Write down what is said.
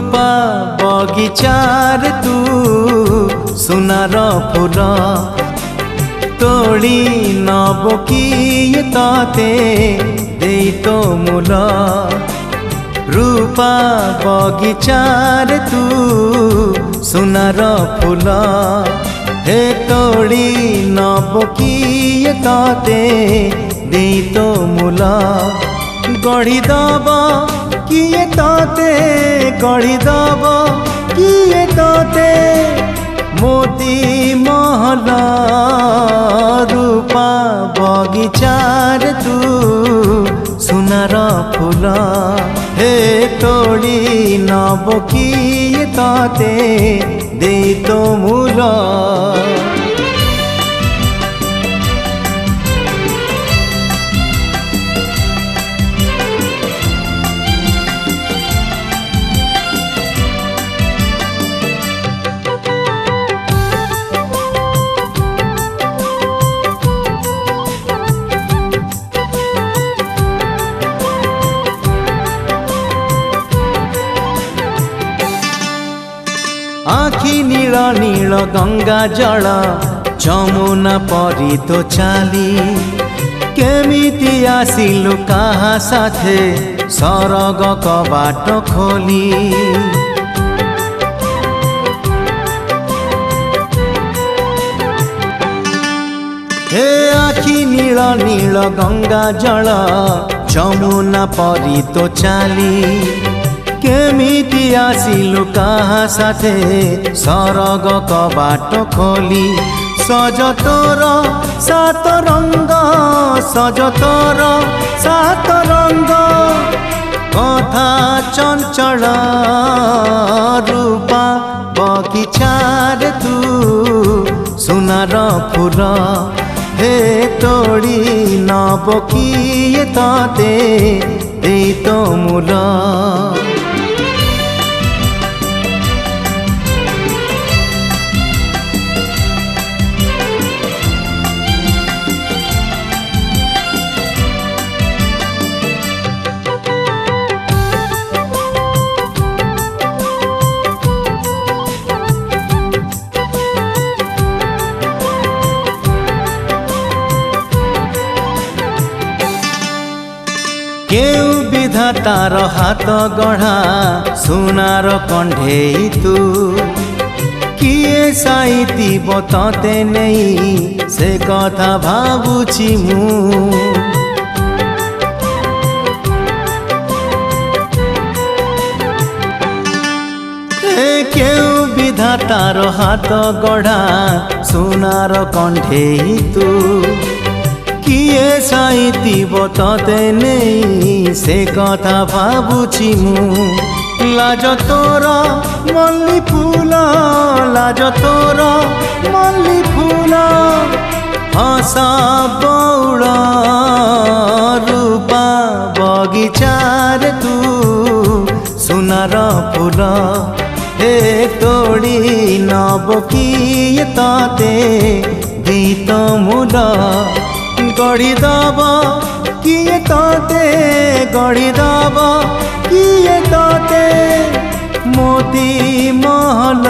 रूपा बगिचार तू सुनार फूल तोड़ी नब किए ताते दे तो मूल रूपा बगिचार तू सुनार फूल हे तोड़ी नब किए ताते दे तो मूल गढ़ी दब किए ताते गढ़ी दब किए ताते मोती महल रूपा बगिचार तू सुनार फूल हे तोड़ी नब किए ताते दे तो मूल आखि नील नील गंगा जल जमुना परी तो चाली केमिति आसिलु काहा साथे सरग कबाट खोली हे आखि नील नील गंगा जल जमुना परी तो चाली केमिति आसिलु काहा साथे सरग कबाट खोली सज तोर सात रंग सज तोर सात रंग कथा चंचल रूपा बगिचार तू सुनार फूल हे तोड़ी नब किए ताते दे तो मूल केउ विधातार हाथ गढ़ा सुनार कंढे तू किए साइती बताते नहीं से कथा भावुची मु केउ विधातार हाथ गढ़ा सुनार कंढे तू किए साइती बताते नहीं से कथा भावुची मु लाज तोर मल्ली फूल लाज तोर मल्ली फूल हस बौड़ रूपा बगिचार तू सुनार फूल हे तोड़ी नब किए ताते दे तो मूल गढ़ी दब किए ताते गढ़ी दब किए ताते मोती महल